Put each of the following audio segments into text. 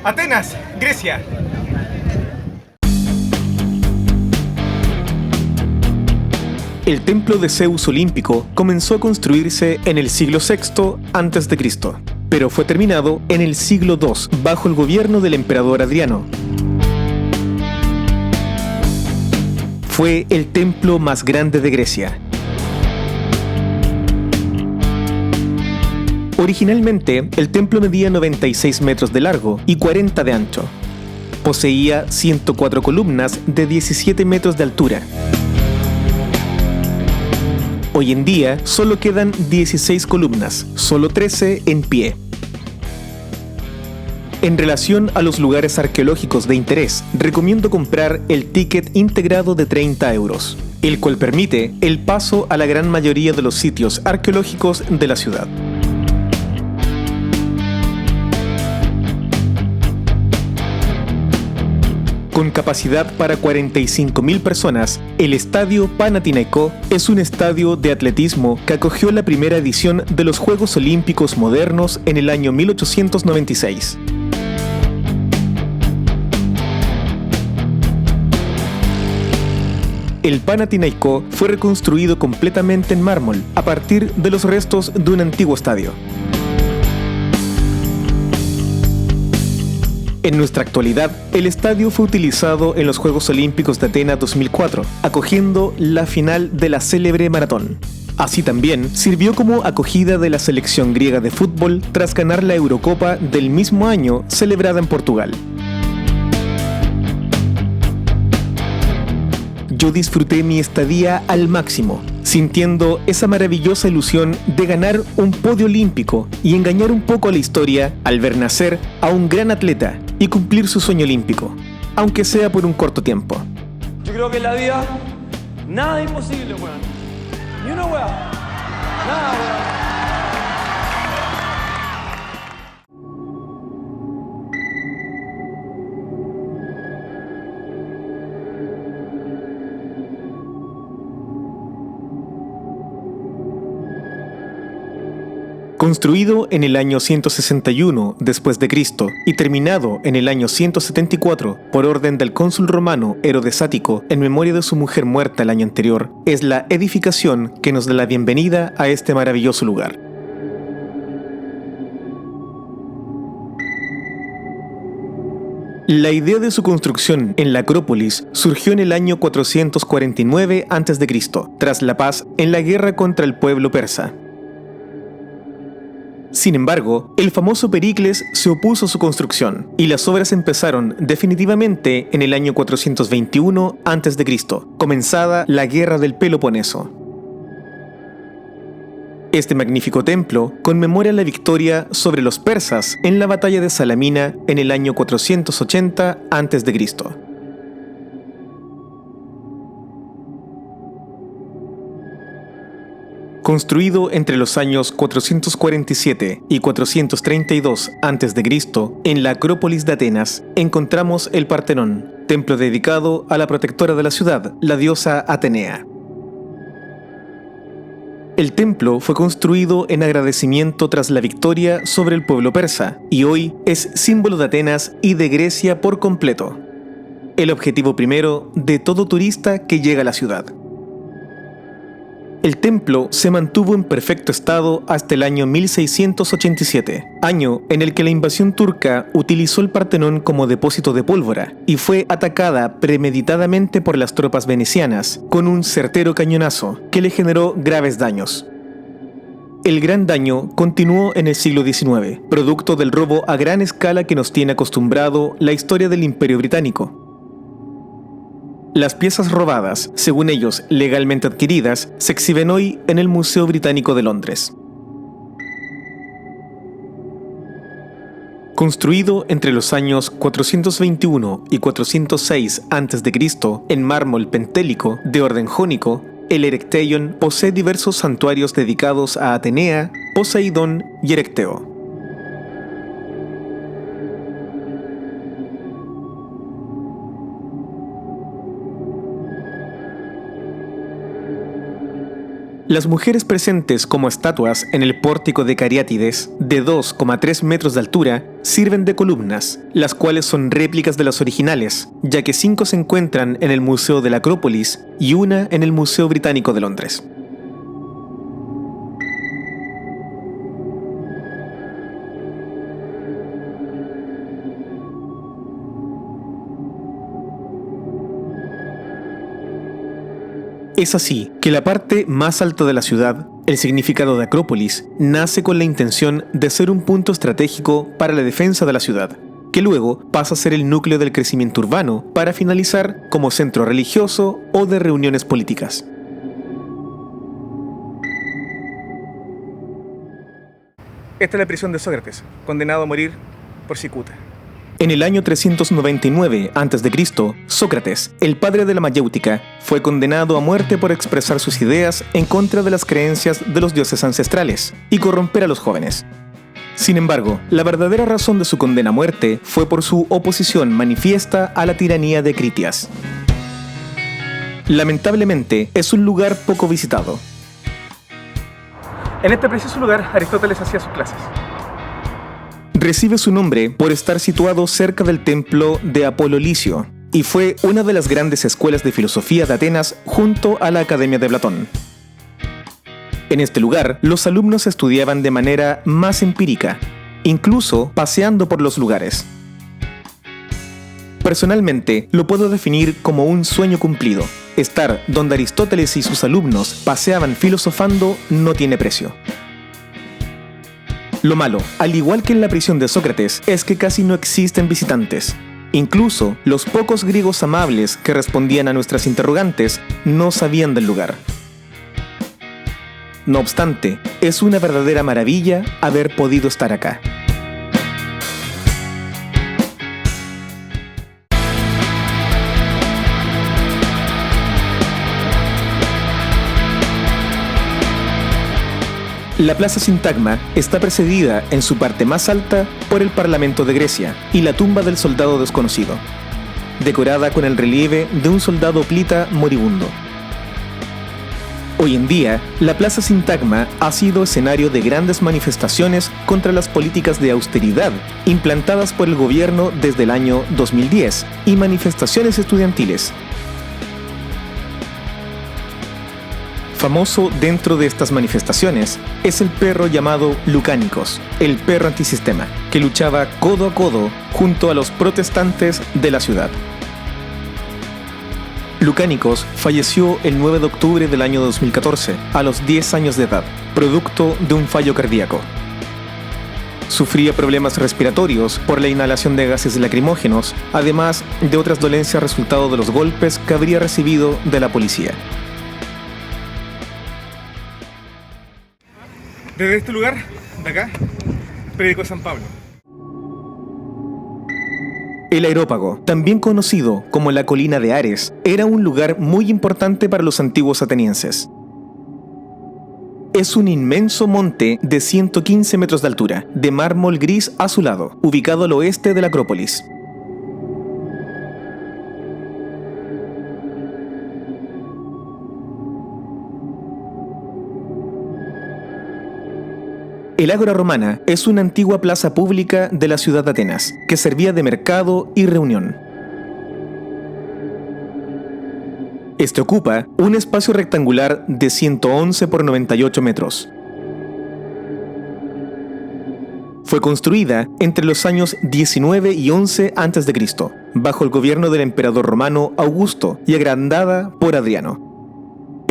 Atenas, Grecia. El templo de Zeus olímpico comenzó a construirse en el siglo VI a.C., pero fue terminado en el siglo II bajo el gobierno del emperador Adriano. Fue el templo más grande de Grecia. Originalmente, el templo medía 96 metros de largo y 40 de ancho. Poseía 104 columnas de 17 metros de altura. Hoy en día solo quedan 16 columnas, solo 13 en pie. En relación a los lugares arqueológicos de interés, recomiendo comprar el ticket integrado de 30 euros, el cual permite el paso a la gran mayoría de los sitios arqueológicos de la ciudad. Con capacidad para 45.000 personas, el Estadio Panathinaiko es un estadio de atletismo que acogió la primera edición de los Juegos Olímpicos Modernos en el año 1896. El Panathinaiko fue reconstruido completamente en mármol a partir de los restos de un antiguo estadio. En nuestra actualidad, el estadio fue utilizado en los Juegos Olímpicos de Atenas 2004, acogiendo la final de la célebre maratón. Así también sirvió como acogida de la selección griega de fútbol tras ganar la Eurocopa del mismo año celebrada en Portugal. Yo disfruté mi estadía al máximo, sintiendo esa maravillosa ilusión de ganar un podio olímpico y engañar un poco a la historia al ver nacer a un gran atleta y cumplir su sueño olímpico, aunque sea por un corto tiempo. Yo creo que en la vida nada es imposible, weón. Ni una weá. Nada, weón. Construido en el año 161 después de Cristo y terminado en el año 174 por orden del cónsul romano Herodes Ático en memoria de su mujer muerta el año anterior, es la edificación que nos da la bienvenida a este maravilloso lugar. La idea de su construcción en la Acrópolis surgió en el año 449 a.C., tras la paz en la guerra contra el pueblo persa. Sin embargo, el famoso Pericles se opuso a su construcción y las obras empezaron definitivamente en el año 421 a.C., comenzada la Guerra del Peloponeso. Este magnífico templo conmemora la victoria sobre los persas en la batalla de Salamina en el año 480 a.C. Construido entre los años 447 y 432 a.C., en la Acrópolis de Atenas, encontramos el Partenón, templo dedicado a la protectora de la ciudad, la diosa Atenea. El templo fue construido en agradecimiento tras la victoria sobre el pueblo persa, y hoy es símbolo de Atenas y de Grecia por completo. El objetivo primero de todo turista que llega a la ciudad. El templo se mantuvo en perfecto estado hasta el año 1687, año en el que la invasión turca utilizó el Partenón como depósito de pólvora y fue atacada premeditadamente por las tropas venecianas con un certero cañonazo que le generó graves daños. El gran daño continuó en el siglo XIX, producto del robo a gran escala que nos tiene acostumbrado la historia del Imperio Británico. Las piezas robadas, según ellos legalmente adquiridas, se exhiben hoy en el Museo Británico de Londres. Construido entre los años 421 y 406 a.C. en mármol pentélico de orden jónico, el Erecteion posee diversos santuarios dedicados a Atenea, Poseidón y Erecteo. Las mujeres presentes como estatuas en el pórtico de Cariátides, de 2,3 metros de altura, sirven de columnas, las cuales son réplicas de las originales, ya que 5 se encuentran en el Museo de la Acrópolis y una en el Museo Británico de Londres. Es así que la parte más alta de la ciudad, el significado de Acrópolis, nace con la intención de ser un punto estratégico para la defensa de la ciudad, que luego pasa a ser el núcleo del crecimiento urbano para finalizar como centro religioso o de reuniones políticas. Esta es la prisión de Sócrates, condenado a morir por cicuta. En el año 399 a.C., Sócrates, el padre de la mayéutica, fue condenado a muerte por expresar sus ideas en contra de las creencias de los dioses ancestrales y corromper a los jóvenes. Sin embargo, la verdadera razón de su condena a muerte fue por su oposición manifiesta a la tiranía de Critias. Lamentablemente, es un lugar poco visitado. En este preciso lugar, Aristóteles hacía sus clases. Recibe su nombre por estar situado cerca del templo de Apolo Licio y fue una de las grandes escuelas de filosofía de Atenas junto a la Academia de Platón. En este lugar, los alumnos estudiaban de manera más empírica, incluso paseando por los lugares. Personalmente, lo puedo definir como un sueño cumplido. Estar donde Aristóteles y sus alumnos paseaban filosofando no tiene precio. Lo malo, al igual que en la prisión de Sócrates, es que casi no existen visitantes. Incluso los pocos griegos amables que respondían a nuestras interrogantes no sabían del lugar. No obstante, es una verdadera maravilla haber podido estar acá. La Plaza Sintagma está precedida en su parte más alta por el Parlamento de Grecia y la tumba del soldado desconocido, decorada con el relieve de un soldado plita moribundo. Hoy en día, la Plaza Sintagma ha sido escenario de grandes manifestaciones contra las políticas de austeridad implantadas por el gobierno desde el año 2010 y manifestaciones estudiantiles. Famoso dentro de estas manifestaciones es el perro llamado Lucánicos, el perro antisistema, que luchaba codo a codo junto a los protestantes de la ciudad. Lucánicos falleció el 9 de octubre del año 2014, a los 10 años de edad, producto de un fallo cardíaco. Sufría problemas respiratorios por la inhalación de gases lacrimógenos, además de otras dolencias resultado de los golpes que habría recibido de la policía. Desde este lugar, de acá, predicó San Pablo. El Areópago, también conocido como la colina de Ares, era un lugar muy importante para los antiguos atenienses. Es un inmenso monte de 115 metros de altura, de mármol gris azulado, ubicado al oeste de la Acrópolis. El Ágora Romana es una antigua plaza pública de la ciudad de Atenas, que servía de mercado y reunión. Este ocupa un espacio rectangular de 111 por 98 metros. Fue construida entre los años 19 y 11 a.C., bajo el gobierno del emperador romano Augusto y agrandada por Adriano.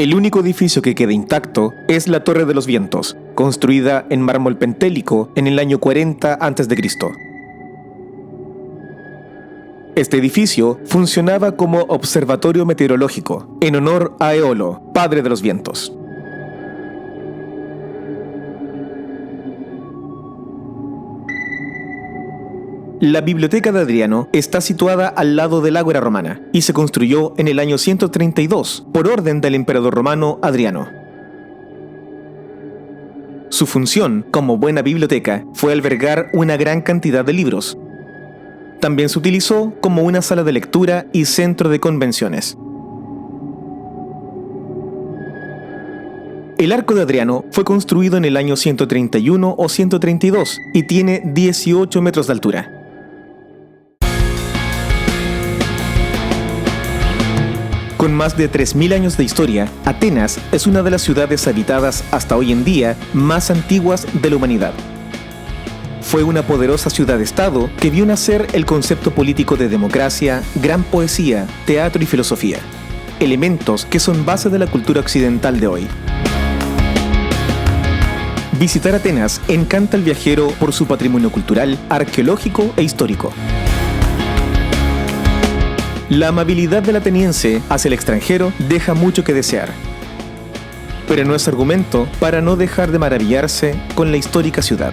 El único edificio que queda intacto es la Torre de los Vientos, construida en mármol pentélico en el año 40 a.C. Este edificio funcionaba como observatorio meteorológico, en honor a Eolo, padre de los vientos. La biblioteca de Adriano está situada al lado del Ágora Romana y se construyó en el año 132 por orden del emperador romano Adriano. Su función, como buena biblioteca, fue albergar una gran cantidad de libros. También se utilizó como una sala de lectura y centro de convenciones. El Arco de Adriano fue construido en el año 131 o 132 y tiene 18 metros de altura. Con más de 3.000 años de historia, Atenas es una de las ciudades habitadas hasta hoy en día más antiguas de la humanidad. Fue una poderosa ciudad-estado que vio nacer el concepto político de democracia, gran poesía, teatro y filosofía, elementos que son base de la cultura occidental de hoy. Visitar Atenas encanta al viajero por su patrimonio cultural, arqueológico e histórico. La amabilidad del ateniense hacia el extranjero deja mucho que desear, pero no es argumento para no dejar de maravillarse con la histórica ciudad.